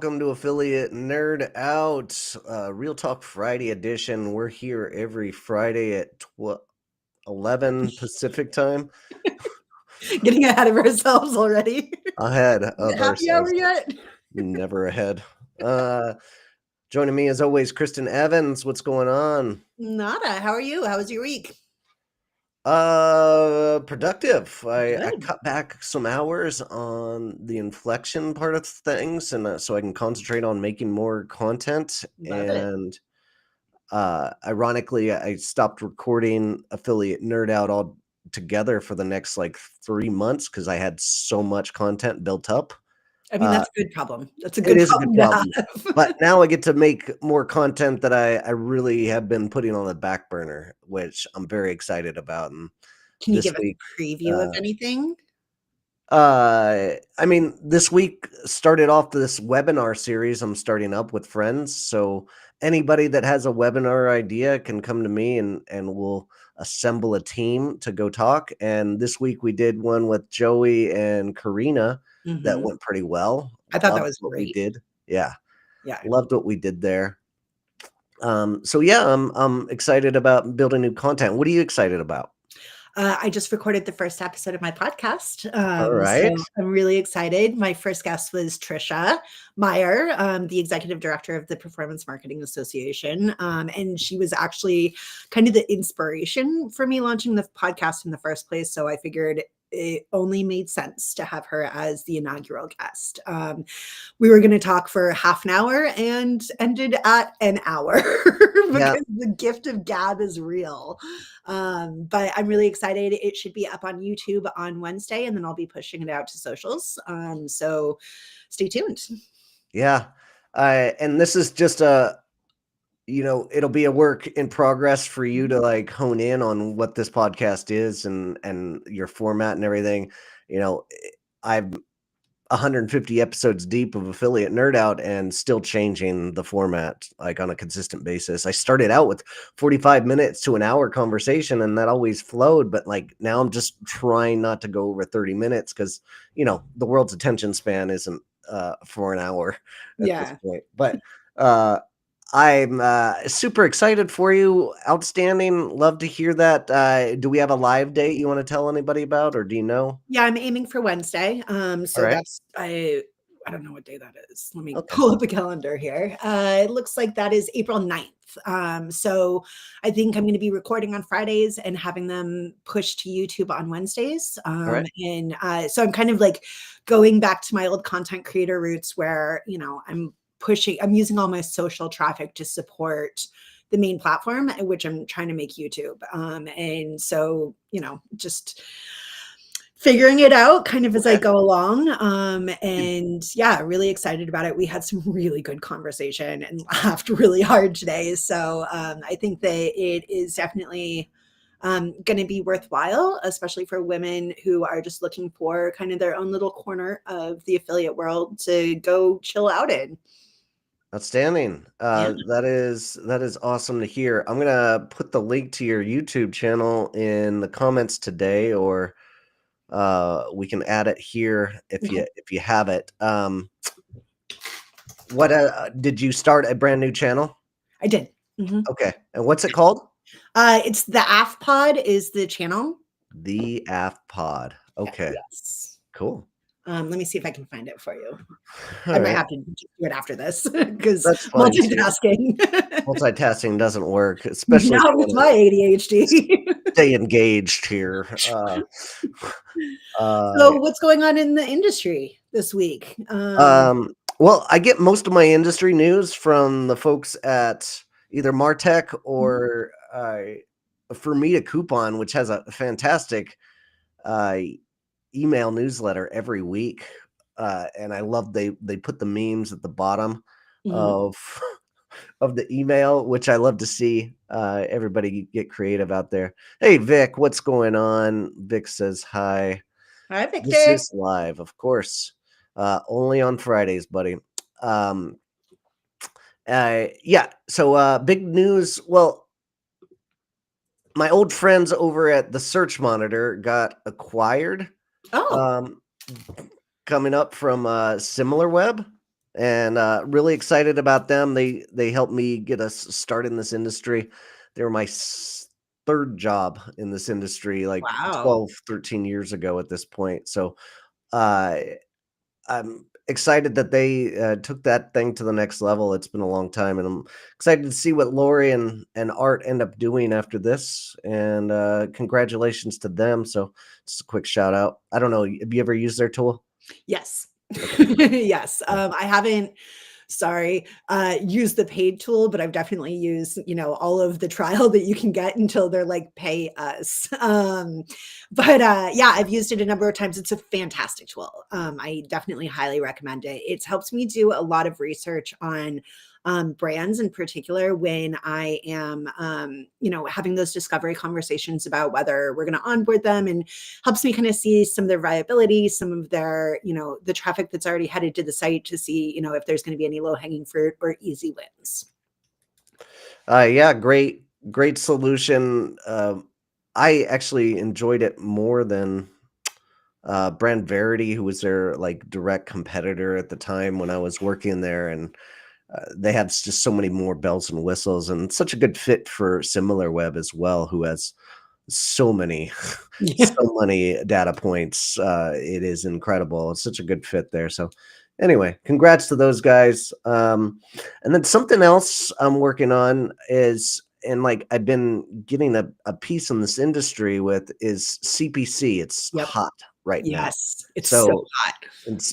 welcome to Affiliate Nerd Out, Real Talk Friday edition. We're here every Friday at 11 Pacific time. Getting ahead of ourselves already. Ahead of Happy ourselves. hour yet? Never ahead. Joining me as always, Christen Evans. What's going on? Nada. How are you? How was your week? Productive. I Good. cut back some hours on the inflection part of things, and so I can concentrate on making more content. Love it. And ironically, I stopped recording Affiliate Nerd Out all together for the next like 3 months because I had so much content built up. I mean, that's a good problem. That's a It good is a good problem to problem. have. But now I get to make more content that I really have been putting on the back burner, which I'm very excited about. And Can you this give us week, a preview of anything? I mean, this week started off this webinar series I'm starting up with friends. So anybody that has a webinar idea can come to me and we'll assemble a team to go talk. And this week we did one with Joey and Karina that went pretty well. I thought that Loved was what we great. did. Yeah. Yeah. Loved what we did there. So yeah, I'm excited about building new content. What are you excited about? I just recorded the first episode of my podcast. All right. So I'm really excited. My first guest was Trisha Meyer, the executive director of the Performance Marketing Association. And she was actually kind of the inspiration for me launching the podcast in the first place. So I figured it only made sense to have her as the inaugural guest. We were going to talk for half an hour and ended at an hour because the gift of gab is real. But I'm really excited. It should be up on YouTube on Wednesday, and then I'll be pushing it out to socials. So stay tuned. Yeah. And this is just it'll be a work in progress for you to like hone in on what this podcast is and your format and everything. I'm 150 episodes deep of Affiliate Nerd Out and still changing the format like on a consistent basis. I started out with 45 minutes to an hour conversation and that always flowed, but like now I'm just trying not to go over 30 minutes because the world's attention span isn't for an hour at this point. But I'm super excited for you. Outstanding. Love to hear that. Do we have a live date you want to tell anybody about, or do you know? Yeah, I'm aiming for Wednesday. So right. that's I don't know what day that is. Let me pull up a calendar here. It looks like that is April 9th. So I think I'm going to be recording on Fridays and having them pushed to YouTube on Wednesdays. right. And so I'm kind of like going back to my old content creator roots where, I'm using all my social traffic to support the main platform, which I'm trying to make YouTube. And so, just figuring it out kind of as I go along. And yeah, really excited about it. We had some really good conversation and laughed really hard today. So I think that it is definitely going to be worthwhile, especially for women who are just looking for kind of their own little corner of the affiliate world to go chill out in. Outstanding. That is awesome to hear. I'm gonna put the link to your YouTube channel in the comments today, or we can add it here if you have it. What did you start a brand new channel? I did. Okay, and what's it called? It's the AF Pod is the channel. The AF Pod. Okay. Yes. Cool. Let me see if I can find it for you. I might have to do it after this because multitasking. Multitasking doesn't work, especially not with my ADHD. Stay engaged here. So what's going on in the industry this week? Well, I get most of my industry news from the folks at either Martech or Fermita Coupon, which has a fantastic email newsletter every week. And I love they put the memes at the bottom of the email, which I love to see. Everybody get creative out there. Hey, Vic, what's going on? Vic says hi. Hi, Victor. This is live, of course. Only on Fridays, buddy. Yeah. So big news. Well, my old friends over at the Search Monitor got acquired. Oh. Coming up from SimilarWeb. and really excited about them. They helped me get us started in this industry. They were my third job in this industry, like Wow. 12, 13 years ago at this point. So uh, I'm excited that they took that thing to the next level. It's been a long time, and I'm excited to see what Lori and Art end up doing after this. And congratulations to them. So just a quick shout out. I don't know, have you ever used their tool? Yes. Okay. Yes. Yeah. I haven't, sorry, used the paid tool, but I've definitely used, all of the trial that you can get until they're like, pay us. But yeah, I've used it a number of times. It's a fantastic tool. I definitely highly recommend it. It's helped me do a lot of research on brands in particular when I am, having those discovery conversations about whether we're going to onboard them, and helps me kind of see some of their viability, some of their, the traffic that's already headed to the site to see, if there's going to be any low hanging fruit or easy wins. Yeah, great solution. I actually enjoyed it more than Brand Verity, who was their like direct competitor at the time when I was working there, and they had just so many more bells and whistles, and such a good fit for SimilarWeb as well, who has so many Yeah. so many data points. It is incredible. It's such a good fit there. So anyway, congrats to those guys. And then something else I'm working on is, and like I've been getting a piece in this industry with, is CPC. It's Yep. hot right now. Yes. It's so So hot.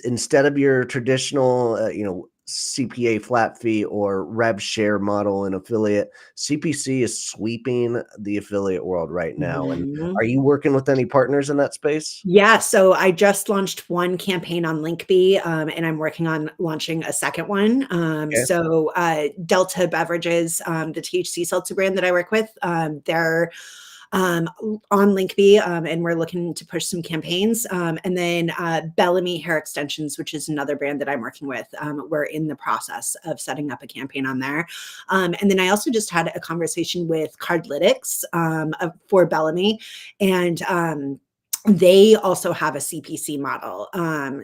instead of your traditional, CPA flat fee or rev share model and affiliate, CPC is sweeping the affiliate world right now. And Mhm. are you working with any partners in that space? Yeah, so I just launched one campaign on Linkbee, and I'm working on launching a second one. Okay. Delta Beverages, the THC seltzer brand that I work with, they're on Linkbee, and we're looking to push some campaigns. And then Bellamy Hair Extensions, which is another brand that I'm working with. We're in the process of setting up a campaign on there. And then I also just had a conversation with Cardlytics for Bellamy, and they also have a CPC model,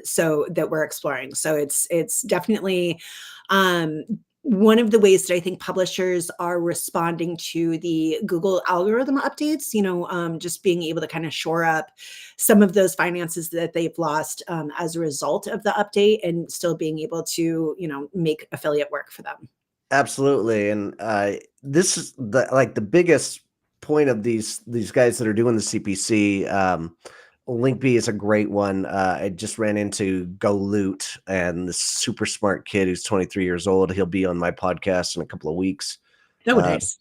so that we're exploring. So it's definitely um, one of the ways that I think publishers are responding to the Google algorithm updates, just being able to kind of shore up some of those finances that they've lost as a result of the update, and still being able to, make affiliate work for them. Absolutely. And this is the biggest point of these guys that are doing the CPC. Linkbee is a great one. I just ran into Go Loot, and this super smart kid who's 23 years old. He'll be on my podcast in a couple of weeks. Oh, Uh, nice.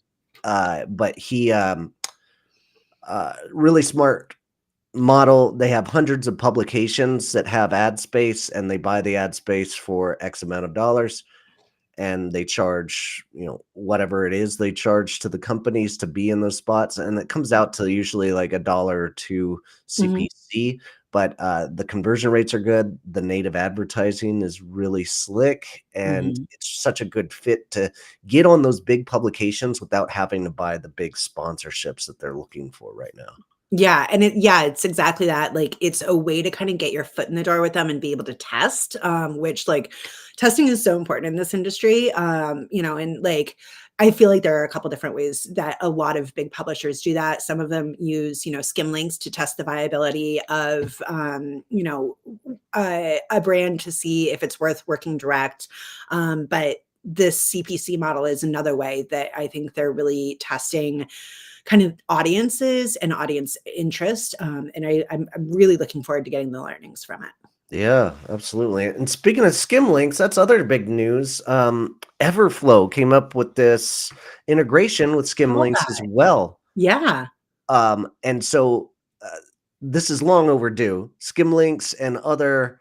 but he really smart model. They have hundreds of publications that have ad space, and they buy the ad space for X amount of dollars, and they charge, whatever it is they charge to the companies to be in those spots, and it comes out to usually like $1 or $2 Mhm. CPC. But the conversion rates are good. The native advertising is really slick, and Mhm. it's such a good fit to get on those big publications without having to buy the big sponsorships that they're looking for right now. Yeah, and it's exactly that. Like, it's a way to kind of get your foot in the door with them and be able to test, which, like, testing is so important in this industry. And like, I feel like there are a couple different ways that a lot of big publishers do that. Some of them use, skim links to test the viability of, a brand to see if it's worth working direct. But this CPC model is another way that I think they're really testing kind of audiences and audience interest. And I'm really looking forward to getting the learnings from it. Yeah, absolutely. And speaking of skim links, that's other big news. Everflow came up with this integration with skim Saw links as that. well. Yeah. And so this is long overdue. Skim links and other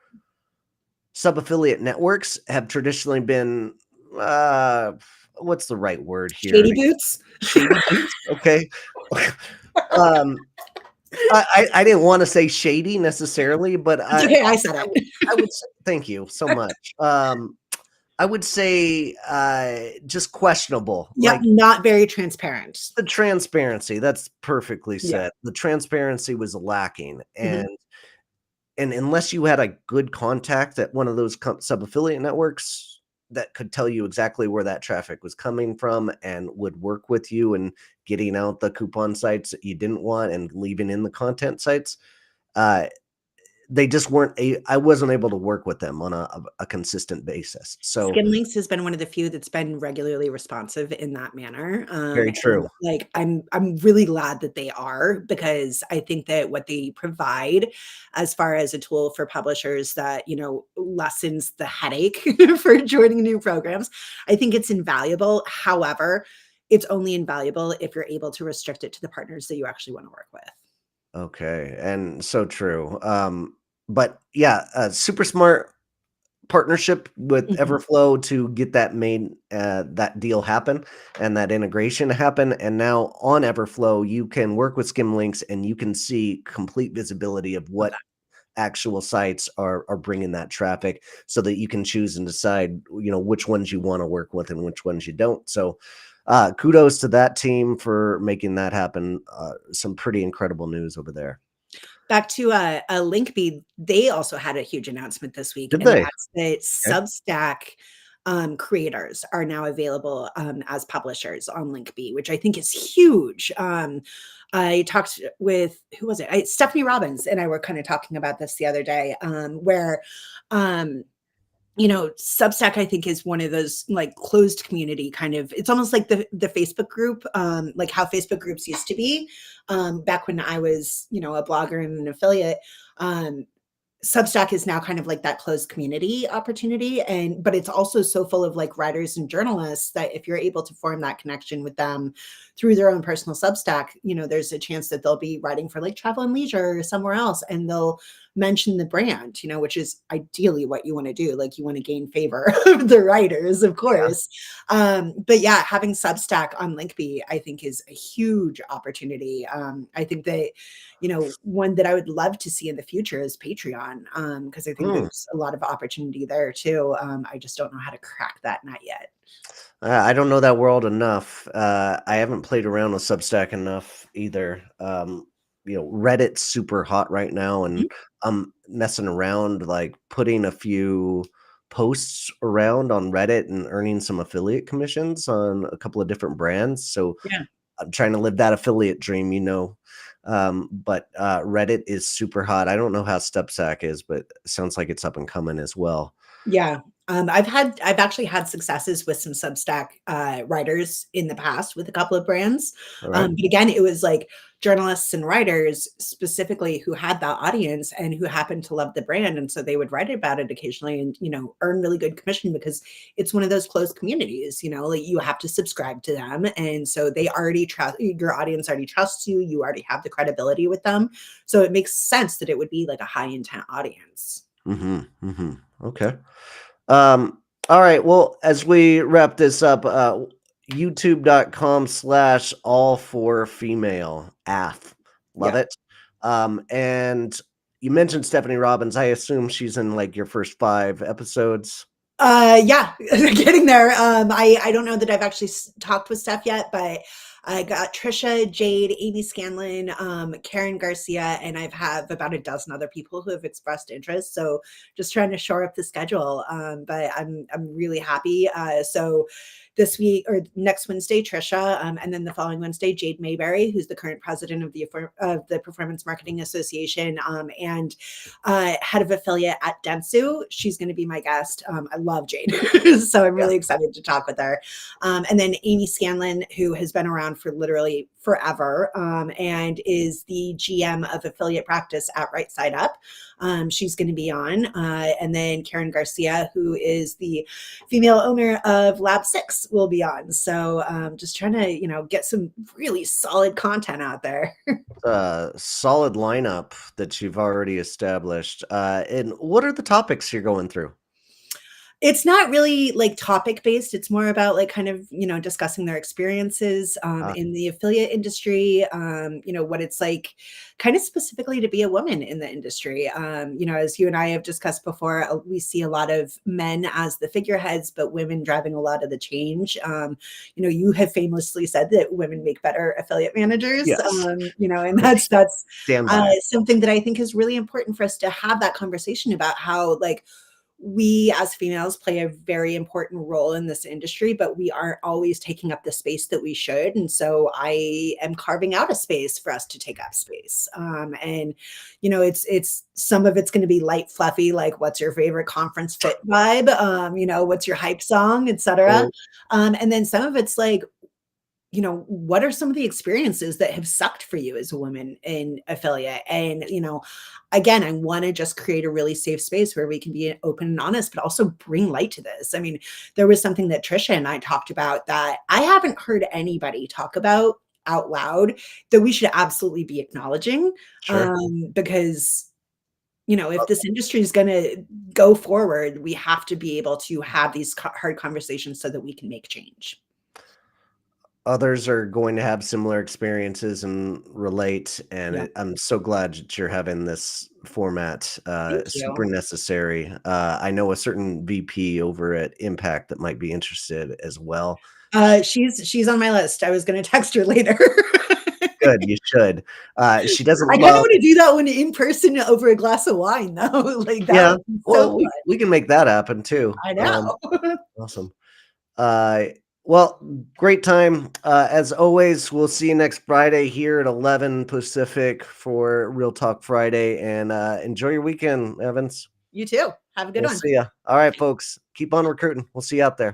sub-affiliate networks have traditionally been, what's the right word here? Shady boots. Shady boots. Okay. um, I didn't want to say shady necessarily, but It's okay. I said it. I would say, thank you so much. I would say just questionable, Yep. like Not very transparent. the transparency. That's perfectly Yeah. said. The transparency was lacking, Mhm. and and unless you had a good contact at one of those sub-affiliate networks that could tell you exactly where that traffic was coming from and would work with you and getting out the coupon sites that you didn't want and leaving in the content sites, uh, they just weren't I wasn't able to work with them on a consistent basis. So Skimlinks has been one of the few that's been regularly responsive in that manner, very and, true. like, I'm really glad that they are, because I think that what they provide as far as a tool for publishers that, lessens the headache for joining new programs, I think it's invaluable. However, it's only invaluable if you're able to restrict it to the partners that you actually wanna work with. Okay, and so true. But yeah, super smart partnership with Mhm. Everflow to get that deal happen and that integration happen. And now on Everflow, you can work with Skimlinks and you can see complete visibility of Love what that. actual sites are bringing that traffic, so that you can choose and decide, which ones you want to work with and which ones you don't. So kudos to that team for making that happen. Some pretty incredible news over there. Back to, Linkbee, they also had a huge announcement this week, Did and they? that's that Okay. Substack, creators are now available, as publishers on Linkbee, which I think is huge. I talked with, who was it? Stephanie Robbins and I were kinda talking about this the other day, where, um, Substack, I think, is one of those, like, closed community kind of, it's almost like the Facebook group, like how Facebook groups used to be, back when I was, a blogger and an affiliate. Um, Substack is now kind of like that closed community opportunity, but it's also so full of, like, writers and journalists that if you're able to form that connection with them through their own personal Substack, there's a chance that they'll be writing for, like, Travel and Leisure or somewhere else, and they'll mention the brand, which is ideally what you wanna do. Like, you wanna gain favor of the writers, of Yeah. course. But yeah, having Substack on Linkbee, I think, is a huge opportunity. I think that, one that I would love to see in the future is Patreon, because I think Hmm. there's a lot of opportunity there too. I just don't know how to crack that nut yet. I don't know that world enough. I haven't played around with Substack enough either. Reddit's super hot right now, Mhm. and I'm messing around, like putting a few posts around on Reddit and earning some affiliate commissions on a couple of different brands. So Yeah. I'm trying to live that affiliate dream, but Reddit is super hot. I don't know how Substack is, but it sounds like it's up and coming as well. Yeah. I've actually had successes with some Substack, writers in the past with a couple of brands. All right. But again, it was like journalists and writers specifically who had that audience and who happened to love the brand. And so they would write about it occasionally and, earn really good commission because it's one of those closed communities, like you have to subscribe to them. And so they already trust, your audience already trusts you. You already have the credibility with them. So it makes sense that it would be like a high intent audience. Okay. All right. Well, as we wrap this up, youtube.com/ all for female AF. Love Yeah. it. And you mentioned Stephanie Robbins. I assume she's in like your first 5 episodes. Yeah, getting there. I don't know that I've actually talked with Steph yet, but I got Trisha, Jade, Amy Scanlon, Karen Garcia, and I've have about a dozen other people who have expressed interest. So just trying to shore up the schedule. But I'm really happy. So this week or next Wednesday, Trisha, and then the following Wednesday, Jade Mayberry, who's the current president of the Performance Marketing Association, and head of affiliate at Dentsu. She's going to be my guest. I love Jade, so I'm Yeah. really excited to talk with her. And then Amy Scanlon, who has been around for literally forever, and is the GM of affiliate practice at Right Side Up. She's going to be on. And then Karen Garcia, who is the female owner of Lab 6, will be on. So just trying to, get some really solid content out there. Solid lineup that you've already established. And what are the topics you're going through? It's not really like topic based. It's more about like kind of, discussing their experiences Ah, in the affiliate industry, what it's like kind of specifically to be a woman in the industry. As you and I have discussed before, we see a lot of men as the figureheads, but women driving a lot of the change. You have famously said that women make better affiliate managers, yes. and that's Stand by it. something that I think is really important for us to have that conversation about how like we as females play a very important role in this industry, but we aren't always taking up the space that we should. And so I am carving out a space for us to take up space. And it's some of it's going to be light, fluffy, like what's your favorite conference fit vibe? What's your hype song, etc. Oh, And then some of it's like, what are some of the experiences that have sucked for you as a woman in affiliate? And, again, I want to just create a really safe space where we can be open and honest, but also bring light to this. I mean, there was something that Trisha and I talked about that I haven't heard anybody talk about out loud that we should absolutely be acknowledging. sure. Because if this industry is going to go forward, we have to be able to have these hard conversations so that we can make change. Others are going to have similar experiences and relate, and Yeah. I'm so glad that you're having this format, Thank super you. necessary. I know a certain VP over at Impact that might be interested as well. Sh She's on my list. I was gonna text her later. Good, you should. She doesn't I kinda love. wanna do that one in person over a glass of wine though, like, that Yeah, would be so well, fun. we can make that happen too. I know. Awesome. Uh, well, great time. As always, we'll see you next Friday here at 11 Pacific for Real Talk Friday, and enjoy your weekend, Evans. You too. Have a good We'll one. see ya. All right, folks, keep on recruiting. We'll see you out there.